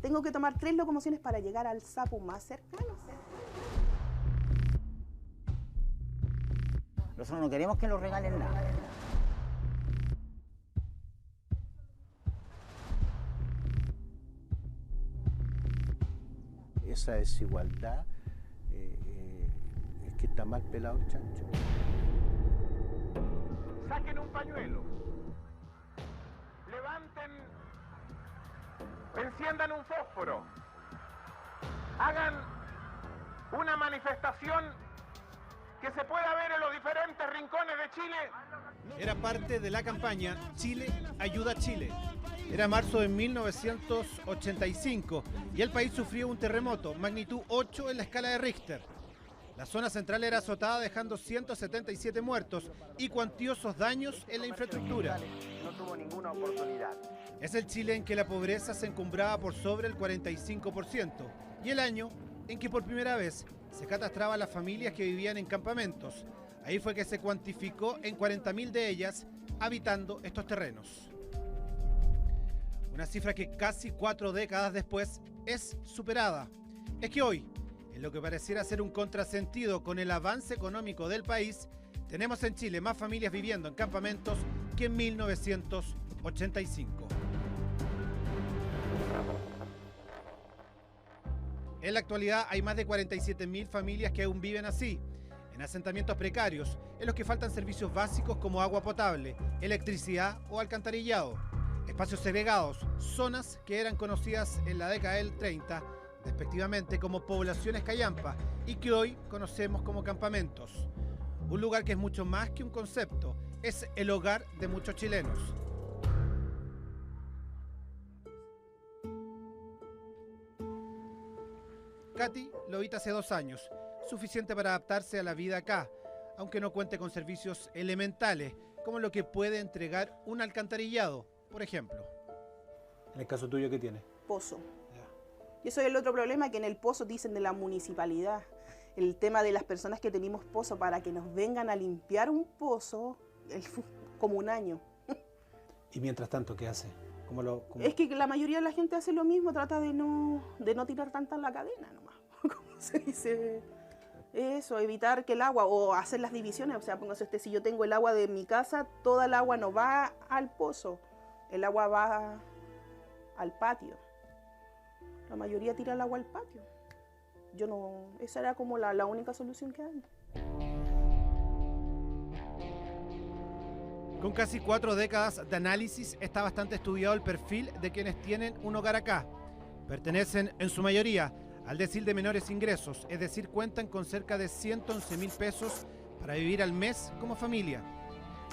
tengo que tomar 3 locomociones para llegar al sapo más cercano. Nosotros no queremos que nos regalen nada. Esa desigualdad es que está mal pelado el chancho. Saquen un pañuelo, levanten, enciendan un fósforo, hagan una manifestación que se pueda ver en los diferentes rincones de Chile. Era parte de la campaña Chile Ayuda a Chile. Era marzo de 1985 y el país sufrió un terremoto, magnitud 8 en la escala de Richter. La zona central era azotada dejando 177 muertos y cuantiosos daños en la infraestructura. No tuvo ninguna oportunidad. Es el Chile en que la pobreza se encumbraba por sobre el 45% y el año en que por primera vez se catastraba a las familias que vivían en campamentos. Ahí fue que se cuantificó en 40.000 de ellas habitando estos terrenos. Una cifra que casi 4 décadas después es superada. Es que hoy, en lo que pareciera ser un contrasentido con el avance económico del país, tenemos en Chile más familias viviendo en campamentos que en 1985. En la actualidad hay más de 47.000 familias que aún viven así, en asentamientos precarios, en los que faltan servicios básicos como agua potable, electricidad o alcantarillado. Espacios segregados, zonas que eran conocidas en la década del 30, respectivamente como poblaciones callampa, y que hoy conocemos como campamentos. Un lugar que es mucho más que un concepto, es el hogar de muchos chilenos. Katy lo habita hace 2 años, suficiente para adaptarse a la vida acá, aunque no cuente con servicios elementales, como lo que puede entregar un alcantarillado, por ejemplo. En el caso tuyo, ¿qué tienes? Pozo. Y eso es el otro problema, que en el pozo dicen de la municipalidad. El tema de las personas que tenemos pozo, para que nos vengan a limpiar un pozo, es como un año. Y mientras tanto, ¿qué hace? ¿Cómo? Es que la mayoría de la gente hace lo mismo, trata de no tirar tanta la cadena nomás. ¿Cómo se dice? Eso, evitar que el agua, o hacer las divisiones, o sea, póngase si yo tengo el agua de mi casa, toda el agua no va al pozo, el agua va al patio. La mayoría tira el agua al patio. Yo no, esa era como la única solución que hay. Con casi 4 décadas de análisis está bastante estudiado el perfil de quienes tienen un hogar acá. Pertenecen en su mayoría al decil de menores ingresos, es decir, cuentan con cerca de 111.000 pesos para vivir al mes como familia.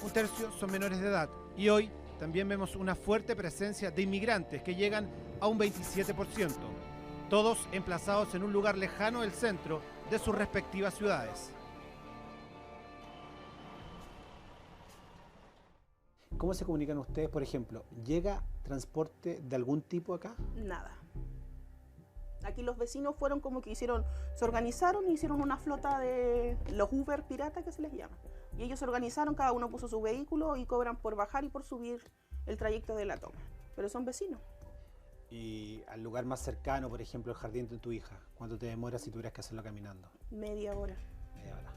1/3 son menores de edad y hoy también vemos una fuerte presencia de inmigrantes que llegan a un 27%, todos emplazados en un lugar lejano del centro de sus respectivas ciudades. ¿Cómo se comunican ustedes, por ejemplo? ¿Llega transporte de algún tipo acá? Nada. Aquí los vecinos fueron como que se organizaron y hicieron una flota de los Uber piratas, que se les llama. Y ellos se organizaron, cada uno puso su vehículo y cobran por bajar y por subir el trayecto de la toma. Pero son vecinos. Y al lugar más cercano, por ejemplo, el jardín de tu hija, ¿cuánto te demora si tuvieras que hacerlo caminando? Media hora. Media hora.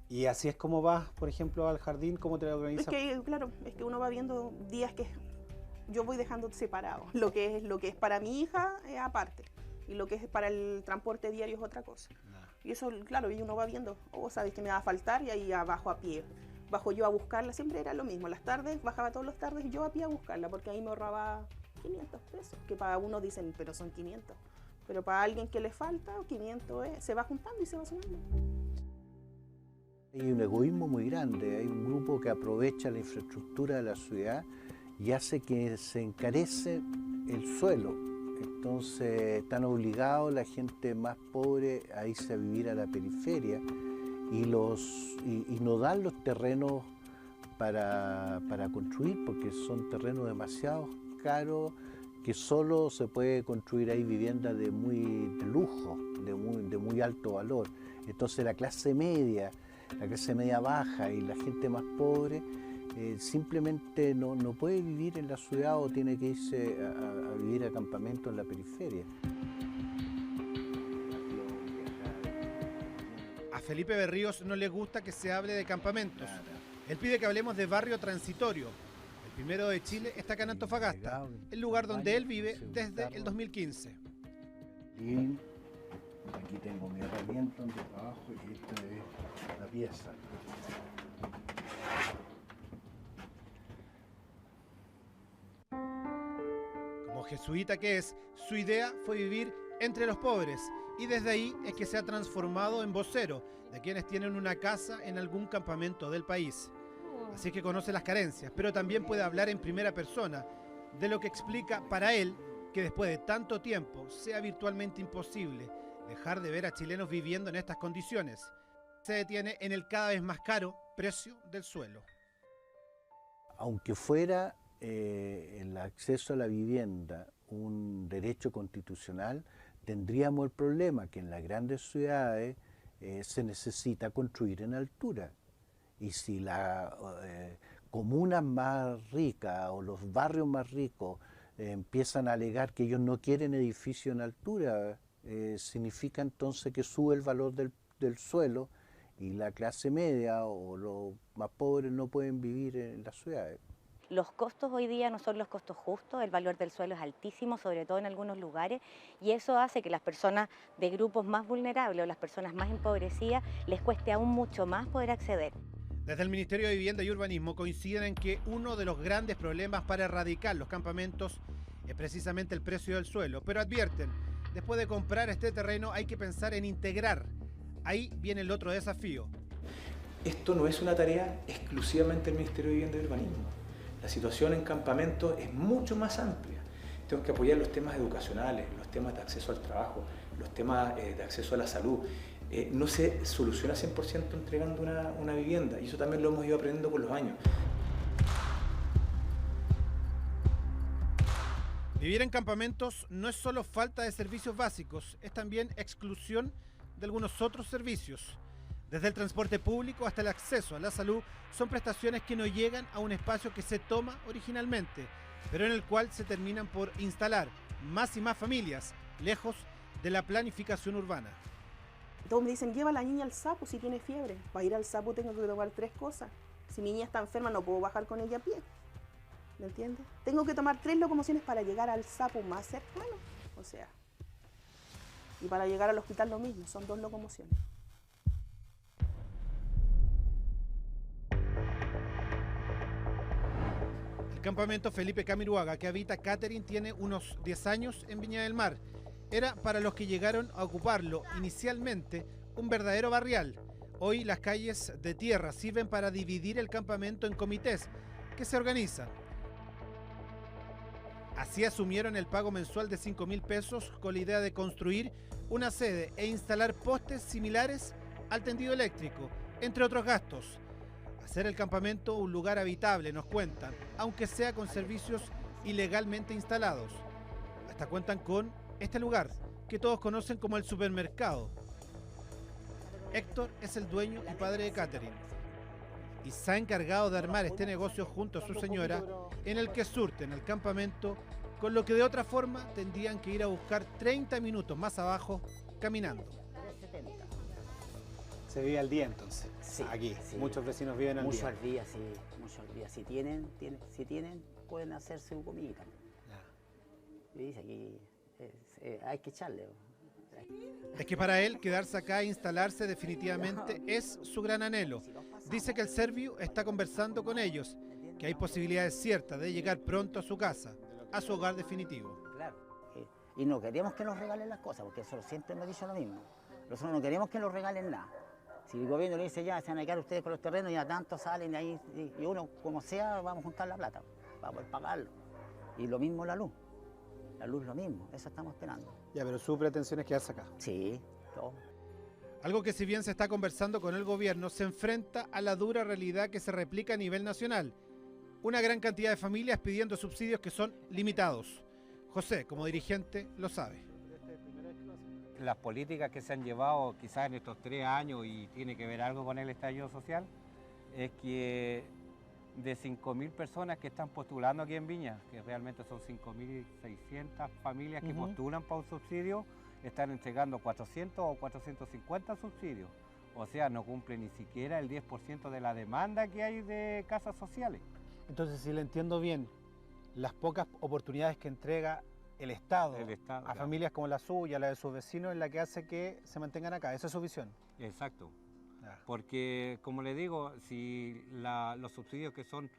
Y así es como vas, por ejemplo, al jardín, ¿cómo te lo organizas? Es que, claro, es que uno va viendo días que yo voy dejando separado. Lo que es para mi hija es aparte. Y lo que es para el transporte diario es otra cosa. Y eso, claro, y uno va viendo, sabes que me va a faltar, y ahí abajo a pie. Bajo yo a buscarla, siempre era lo mismo. Las tardes, bajaba todas las tardes y yo a pie a buscarla, porque ahí me ahorraba 500 pesos. Que para uno dicen, pero son 500. Pero para alguien que le falta, 500 se va juntando y se va sumando. Hay un egoísmo muy grande, hay un grupo que aprovecha la infraestructura de la ciudad y hace que se encarece el suelo. Entonces están obligados la gente más pobre a irse a vivir a la periferia y no dan los terrenos para construir, porque son terrenos demasiado caros, que solo se puede construir ahí viviendas de lujo, de muy alto valor. Entonces la clase media baja y la gente más pobre simplemente no puede vivir en la ciudad o tiene que irse a vivir a campamento en la periferia. A Felipe Berríos no le gusta que se hable de campamentos. Él pide que hablemos de barrio transitorio. El primero de Chile está acá en Antofagasta, el lugar donde él vive desde el 2015. Y aquí tengo mi herramienta donde trabajo y esta es la pieza. Como jesuita que es, su idea fue vivir entre los pobres y desde ahí es que se ha transformado en vocero de quienes tienen una casa en algún campamento del país. Así que conoce las carencias, pero también puede hablar en primera persona de lo que explica para él que después de tanto tiempo sea virtualmente imposible dejar de ver a chilenos viviendo en estas condiciones. Se detiene en el cada vez más caro precio del suelo. Aunque fuera el acceso a la vivienda un derecho constitucional, tendríamos el problema que en las grandes ciudades se necesita construir en altura. Y si las comunas más ricas o los barrios más ricos empiezan a alegar que ellos no quieren edificios en altura, significa entonces que sube el valor del suelo y la clase media o los más pobres no pueden vivir en las ciudades. Los costos hoy día no son los costos justos, el valor del suelo es altísimo, sobre todo en algunos lugares, y eso hace que las personas de grupos más vulnerables o las personas más empobrecidas les cueste aún mucho más poder acceder. Desde el Ministerio de Vivienda y Urbanismo coinciden en que uno de los grandes problemas para erradicar los campamentos es precisamente el precio del suelo, pero advierten, después de comprar este terreno hay que pensar en integrar. Ahí viene el otro desafío. Esto no es una tarea exclusivamente del Ministerio de Vivienda y Urbanismo. La situación en campamentos es mucho más amplia. Tengo que apoyar los temas educacionales, los temas de acceso al trabajo, los temas de acceso a la salud. No se soluciona 100% entregando una vivienda, y eso también lo hemos ido aprendiendo con los años. Vivir en campamentos no es solo falta de servicios básicos, es también exclusión de algunos otros servicios. Desde el transporte público hasta el acceso a la salud, son prestaciones que no llegan a un espacio que se toma originalmente, pero en el cual se terminan por instalar más y más familias, lejos de la planificación urbana. Todos me dicen, lleva a la niña al sapo si tiene fiebre. Para ir al sapo tengo que tomar 3 cosas. Si mi niña está enferma no puedo bajar con ella a pie. ¿Me entiendes? Tengo que tomar 3 locomociones para llegar al sapo más cercano. O sea, y para llegar al hospital lo mismo, son 2 locomociones. El campamento Felipe Camiruaga, que habita Catherine, tiene unos 10 años en Viña del Mar. Era para los que llegaron a ocuparlo inicialmente un verdadero barrial. Hoy las calles de tierra sirven para dividir el campamento en comités que se organizan. Así asumieron el pago mensual de 5.000 pesos con la idea de construir una sede e instalar postes similares al tendido eléctrico, entre otros gastos. Hacer el campamento un lugar habitable, nos cuentan, aunque sea con servicios ilegalmente instalados. Hasta cuentan con este lugar, que todos conocen como el supermercado. Héctor es el dueño y padre de Catherine y se ha encargado de armar este negocio junto a su señora, en el que surten el campamento con lo que de otra forma tendrían que ir a buscar 30 minutos más abajo caminando. Se vive al día entonces, Sí, aquí. sí. Muchos vecinos viven al Muchos día. al día, sí, muchos al día. Si tienen, pueden hacer su comida. Ya. Y dice aquí hay que echarle. Es que para él quedarse acá e instalarse definitivamente es su gran anhelo. Dice que el Serviu está conversando con ellos, que hay posibilidades ciertas de llegar pronto a su casa, a su hogar definitivo. Claro. Y no queremos que nos regalen las cosas, porque eso siempre me ha dicho lo mismo. Nosotros no queremos que nos regalen nada. Si el gobierno le dice ya, se van a quedar ustedes con los terrenos, ya tanto salen de ahí, y uno, como sea, vamos a juntar la plata para poder pagarlo. Y lo mismo la luz. La luz lo mismo, eso estamos esperando. Ya, pero su pretensión es quedarse acá. Sí, todo. Algo que si bien se está conversando con el gobierno, se enfrenta a la dura realidad que se replica a nivel nacional. Una gran cantidad de familias pidiendo subsidios que son limitados. José, como dirigente, lo sabe. Las políticas que se han llevado quizás en estos 3 años, y tiene que ver algo con el estallido social, es que de 5.000 personas que están postulando aquí en Viña, que realmente son 5.600 familias que postulan para un subsidio, están entregando 400 o 450 subsidios. O sea, no cumple ni siquiera el 10% de la demanda que hay de casas sociales. Entonces, si le entiendo bien, las pocas oportunidades que entrega el Estado a claro, familias como la suya, la de sus vecinos, es la que hace que se mantengan acá. ¿Esa es su visión? Exacto. Ah. Porque, como le digo, si los subsidios que son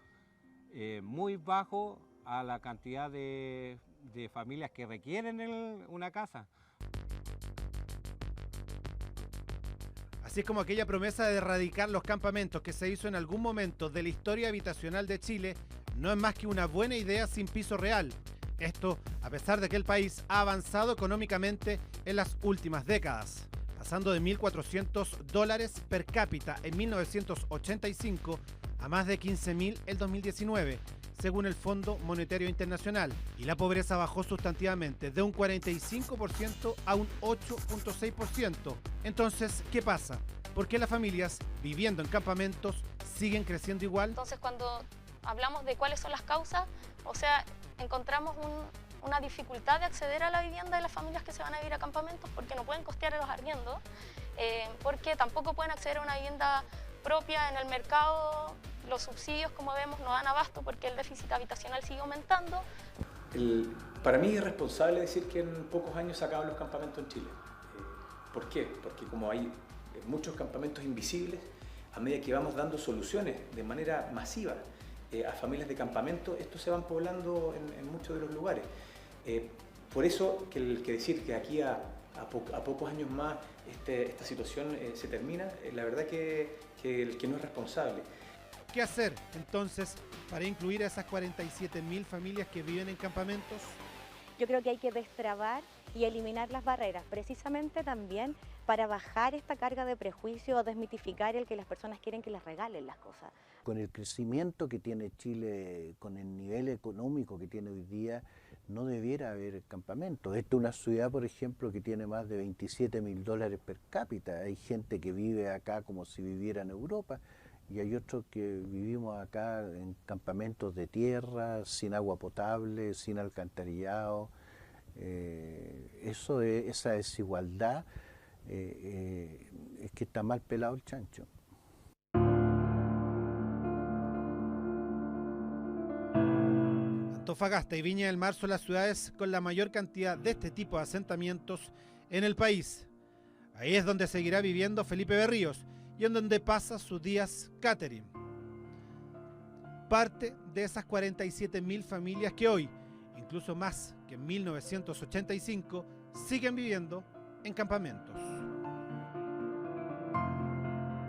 muy bajos a la cantidad de familias que requieren una casa. Así es como aquella promesa de erradicar los campamentos que se hizo en algún momento de la historia habitacional de Chile no es más que una buena idea sin piso real. Esto a pesar de que el país ha avanzado económicamente en las últimas décadas, pasando de $1.400 per cápita en 1985 a más de 15.000 en 2019, según el Fondo Monetario Internacional, y la pobreza bajó sustantivamente de un 45% a un 8.6%. Entonces, ¿qué pasa? ¿Por qué las familias viviendo en campamentos siguen creciendo igual? Entonces, cuando hablamos de cuáles son las causas, o sea, encontramos una dificultad de acceder a la vivienda de las familias que se van a vivir a campamentos porque no pueden costear los arriendos, porque tampoco pueden acceder a una vivienda propia en el mercado. Los subsidios, como vemos, no dan abasto porque el déficit habitacional sigue aumentando. Para mí es irresponsable decir que en pocos años se acaban los campamentos en Chile. ¿Por qué? Porque como hay muchos campamentos invisibles, a medida que vamos dando soluciones de manera masiva a familias de campamento, estos se van poblando en muchos de los lugares. Por eso que decir que aquí a pocos años más esta situación se termina, la verdad que no es responsable. ¿Qué hacer entonces para incluir a esas 47.000 familias que viven en campamentos? Yo creo que hay que destrabar y eliminar las barreras, precisamente también para bajar esta carga de prejuicio o desmitificar el que las personas quieren que les regalen las cosas. Con el crecimiento que tiene Chile, con el nivel económico que tiene hoy día, no debiera haber campamentos. Esta es una ciudad, por ejemplo, que tiene más de $27.000 per cápita. Hay gente que vive acá como si viviera en Europa y hay otros que vivimos acá en campamentos de tierra, sin agua potable, sin alcantarillado. Esa desigualdad es que está mal pelado el chancho. Antofagasta y Viña del Mar son las ciudades con la mayor cantidad de este tipo de asentamientos en el país. Ahí es donde seguirá viviendo Felipe Berríos y en donde pasa sus días Catherine. Parte de esas 47.000 familias que hoy, incluso más que en 1985, siguen viviendo en campamentos.